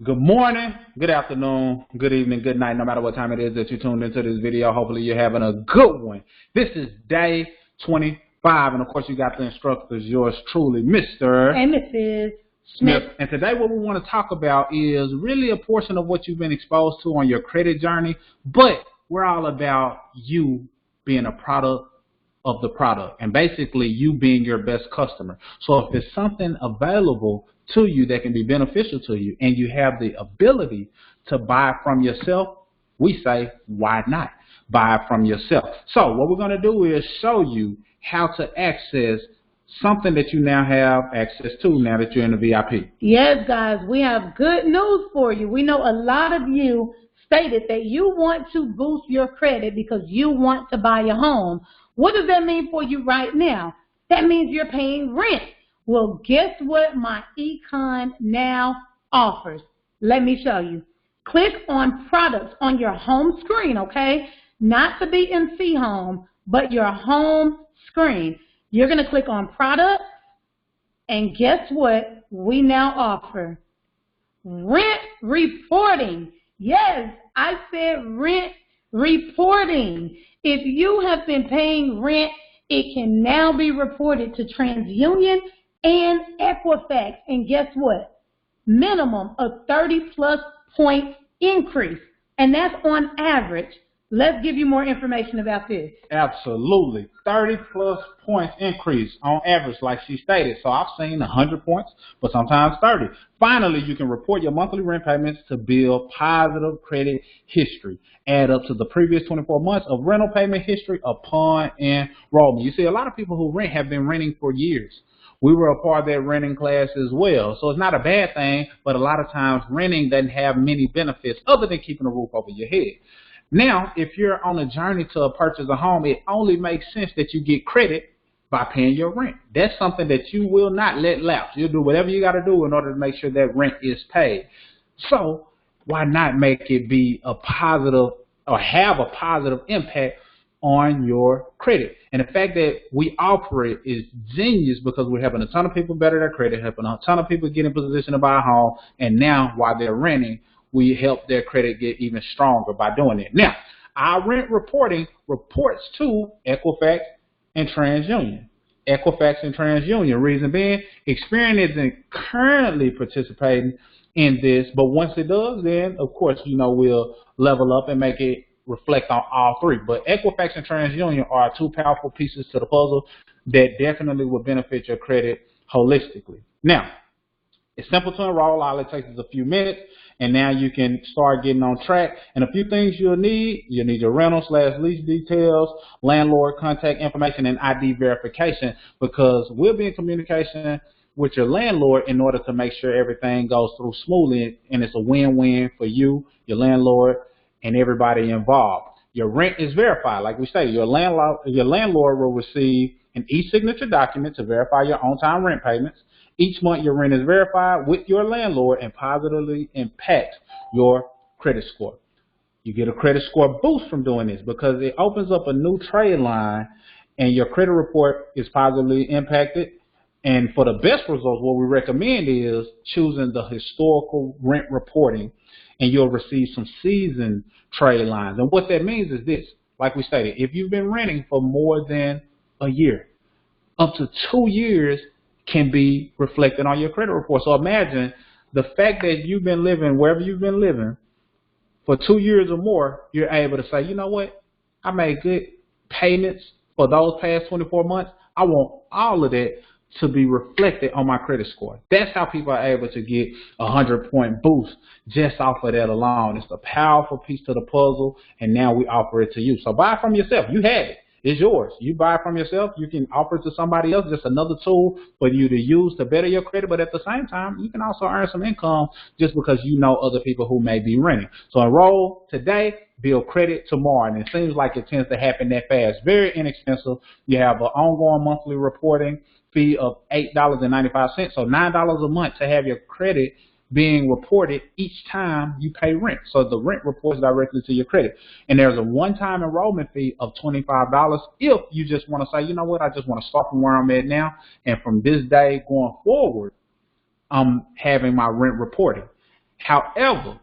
Good morning, good afternoon, good evening, good night, no matter what time it is that you tuned into this video. Hopefully you're having a good one. This is day 25, and of course you got the instructors, yours truly, Mr. and Mrs. Smith. And today what we want to talk about is really a portion of what you've been exposed to on your credit journey, but we're all about you being a product of the product and basically you being your best customer. So if there's something available to you that can be beneficial to you and you have the ability to buy from yourself, we say, why not buy from yourself? So what we're going to do is show you how to access something that you now have access to now that you're in the VIP. Yes, guys, we have good news for you. We know a lot of you stated that you want to boost your credit because you want to buy a home. What does that mean for you right now? That means you're paying rent. Well, guess what my Econ now offers? Let me show you. Click on products on your home screen, okay? Not the BNC home, but your home screen. You're going to click on products, and guess what we now offer? Rent reporting. Yes, I said rent reporting. If you have been paying rent, it can now be reported to TransUnion and Equifax. And guess what? Minimum of 30+ point increase. And that's on average. Let's give you more information about this. Absolutely. 30+ points increase on average, like she stated. So I've seen 100 points, but sometimes 30. Finally, you can report your monthly rent payments to build positive credit history. Add up to the previous 24 months of rental payment history upon enrollment. You see, a lot of people who rent have been renting for years. We were a part of that renting class as well. So it's not a bad thing, but a lot of times renting doesn't have many benefits other than keeping a roof over your head. Now, if you're on a journey to purchase a home, it only makes sense that you get credit by paying your rent. That's something that you will not let lapse. You'll do whatever you got to do in order to make sure that rent is paid. So why not make it be a positive or have a positive impact on your credit? And the fact that we offer it is genius because we're helping a ton of people better their credit, helping a ton of people get in position to buy a home, and now while they're renting, we help their credit get even stronger by doing it. Now, our rent reporting reports to Equifax and TransUnion. Equifax and TransUnion, reason being, Experian isn't currently participating in this, but once it does, then of course, we'll level up and make it reflect on all three. But Equifax and TransUnion are two powerful pieces to the puzzle that definitely will benefit your credit holistically. Now, it's simple to enroll. All it takes is a few minutes, and now you can start getting on track. And a few things you'll need your rental/lease details, landlord contact information, and ID verification, because we'll be in communication with your landlord in order to make sure everything goes through smoothly, and it's a win-win for you, your landlord, and everybody involved. Your rent is verified. Like we stated, your landlord will receive an e-signature document to verify your on-time rent payments. Each month your rent is verified with your landlord and positively impacts your credit score. You get a credit score boost from doing this because it opens up a new trade line and your credit report is positively impacted. And for the best results, what we recommend is choosing the historical rent reporting, and you'll receive some seasoned trade lines. And what that means is this, like we stated, if you've been renting for more than a year, up to 2 years can be reflected on your credit report. So imagine the fact that you've been living wherever you've been living for 2 years or more, you're able to say, you know what, I made good payments for those past 24 months. I want all of that to be reflected on my credit score. That's how people are able to get a 100-point boost just off of that alone. It's a powerful piece to the puzzle, and now we offer it to you. So buy it from yourself. You have it. It's yours. You buy it from yourself. You can offer it to somebody else, just another tool for you to use to better your credit. But at the same time, you can also earn some income just because you know other people who may be renting. So enroll today, build credit tomorrow. And it seems like it tends to happen that fast. Very inexpensive. You have an ongoing monthly reporting fee of $8.95, so $9 a month to have your credit being reported each time you pay rent. So the rent reports directly to your credit. And there's a one-time enrollment fee of $25 if you just want to say, you know what, I just want to start from where I'm at now, and from this day going forward, I'm having my rent reported. However,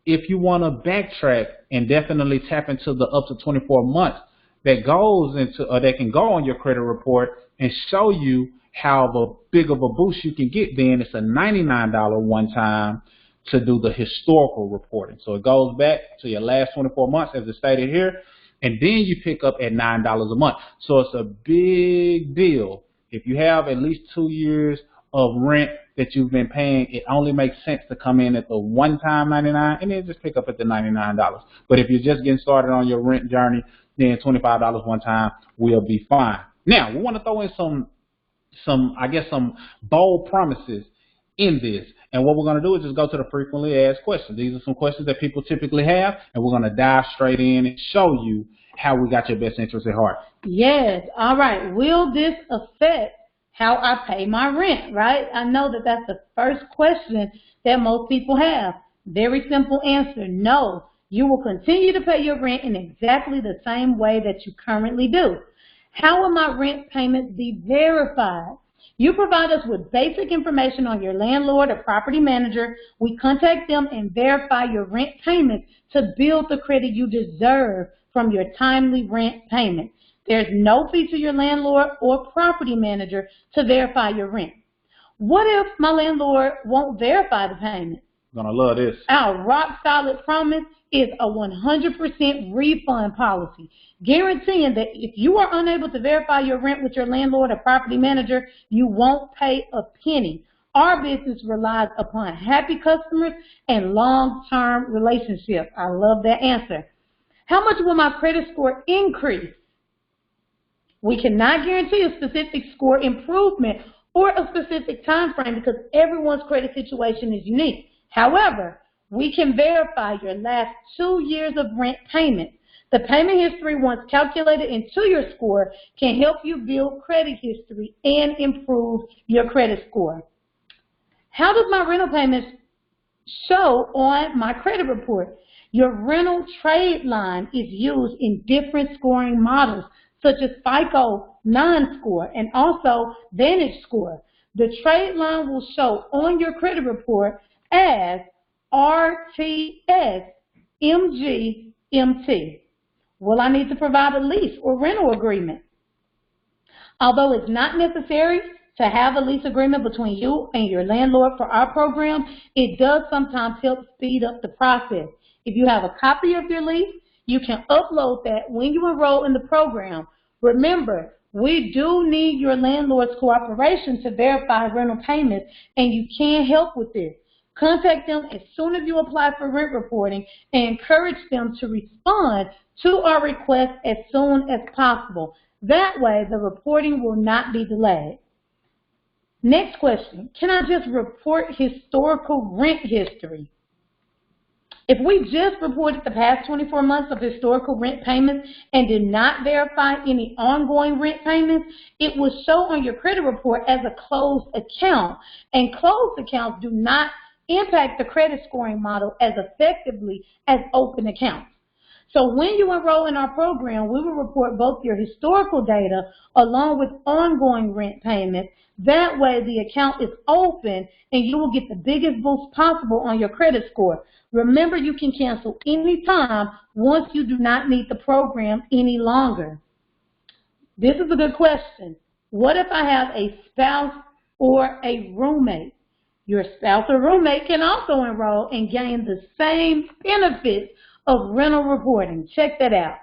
if you want to backtrack and definitely tap into the up to 24 months that goes into, or that can go on your credit report and show you how big of a boost you can get, then it's a $99 one time to do the historical reporting. So it goes back to your last 24 months as it's stated here, and then you pick up at $9 a month. So it's a big deal. If you have at least 2 years of rent that you've been paying, it only makes sense to come in at the one-time $99 and then just pick up at the $99. But if you're just getting started on your rent journey, then $25 one time will be fine. Now, we want to throw in some bold promises in this. And what we're going to do is just go to the frequently asked questions. These are some questions that people typically have, and we're going to dive straight in and show you how we got your best interest at heart. Yes. All right. Will this affect how I pay my rent, right? I know that that's the first question that most people have. Very simple answer, no. You will continue to pay your rent in exactly the same way that you currently do. How will my rent payments be verified? You provide us with basic information on your landlord or property manager. We contact them and verify your rent payments to build the credit you deserve from your timely rent payment. There's no fee to your landlord or property manager to verify your rent. What if my landlord won't verify the payment? Gonna love this. Our rock solid promise is a 100% refund policy, guaranteeing that if you are unable to verify your rent with your landlord or property manager, you won't pay a penny. Our business relies upon happy customers and long-term relationships. I love that answer. How much will my credit score increase? We cannot guarantee a specific score improvement or a specific time frame because everyone's credit situation is unique. However, we can verify your last 2 years of rent payment. The payment history, once calculated into your score, can help you build credit history and improve your credit score. How does my rental payments show on my credit report? Your rental trade line is used in different scoring models, such as FICO non-score and also Vantage score. The trade line will show on your credit report as RTS MGMT. Will I need to provide a lease or rental agreement? Although it's not necessary to have a lease agreement between you and your landlord for our program, it does sometimes help speed up the process. If you have a copy of your lease, you can upload that when you enroll in the program. Remember, we do need your landlord's cooperation to verify rental payments, and you can help with this. Contact them as soon as you apply for rent reporting and encourage them to respond to our request as soon as possible. That way, the reporting will not be delayed. Next question, can I just report historical rent history? If we just reported the past 24 months of historical rent payments and did not verify any ongoing rent payments, it will show on your credit report as a closed account, and closed accounts do not impact the credit scoring model as effectively as open accounts. So when you enroll in our program, we will report both your historical data along with ongoing rent payments. That way the account is open and you will get the biggest boost possible on your credit score. Remember, you can cancel any time once you do not need the program any longer. This is a good question. What if I have a spouse or a roommate? Your spouse or roommate can also enroll and gain the same benefits of rental reporting. Check that out.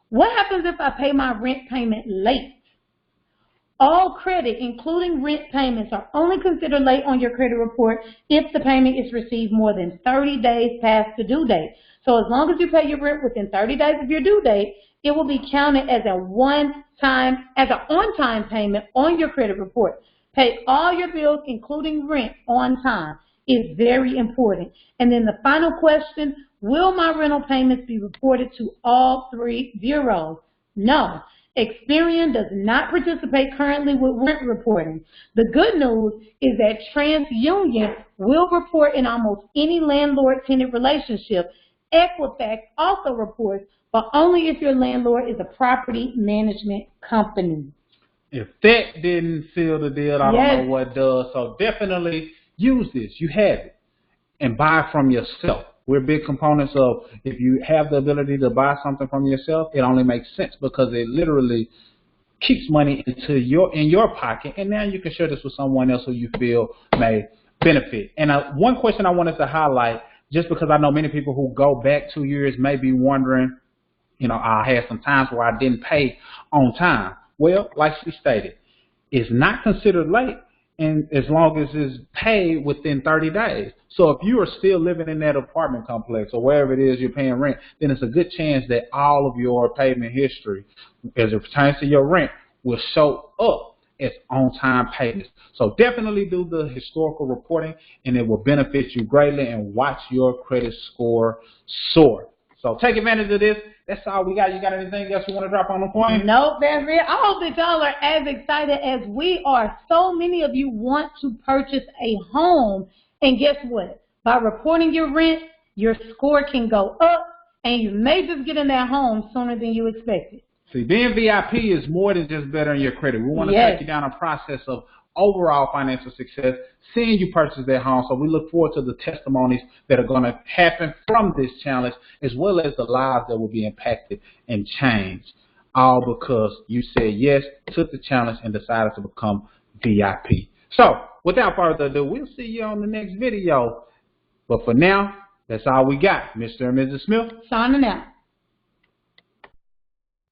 What happens if I pay my rent payment late? All credit, including rent payments, are only considered late on your credit report if the payment is received more than 30 days past the due date. So as long as you pay your rent within 30 days of your due date, it will be counted as an on-time payment on your credit report. Pay all your bills, including rent, on time. It's very important. And then the final question, will my rental payments be reported to all 3 bureaus? No. Experian does not participate currently with rent reporting. The good news is that TransUnion will report in almost any landlord-tenant relationship. Equifax also reports, but only if your landlord is a property management company. If that didn't seal the deal, I don't know what does. So definitely use this. You have it. and buy from yourself. We're big components of, if you have the ability to buy something from yourself, it only makes sense because it literally keeps money in your pocket, and now you can share this with someone else who you feel may benefit. And one question I wanted to highlight, just because I know many people who go back 2 years may be wondering, I had some times where I didn't pay on time. Well, like she stated, it's not considered late, and as long as it's paid within 30 days. So if you are still living in that apartment complex or wherever it is you're paying rent, then it's a good chance that all of your payment history, as it pertains to your rent, will show up as on-time payments. So definitely do the historical reporting, and it will benefit you greatly, and watch your credit score soar. So take advantage of this. That's all we got. You got anything else you want to drop on the point? Nope, that's it. I hope that y'all are as excited as we are. So many of you want to purchase a home, and guess what? By reporting your rent, your score can go up, and you may just get in that home sooner than you expected. See, being VIP is more than just bettering your credit. We want to take you down a process of overall financial success, seeing you purchase that home. So we look forward to the testimonies that are going to happen from this challenge, as well as the lives that will be impacted and changed, all because you said yes, took the challenge, and decided to become VIP. So without further ado, we'll see you on the next video. But for now, that's all we got. Mr. and Mrs. Smith, signing out.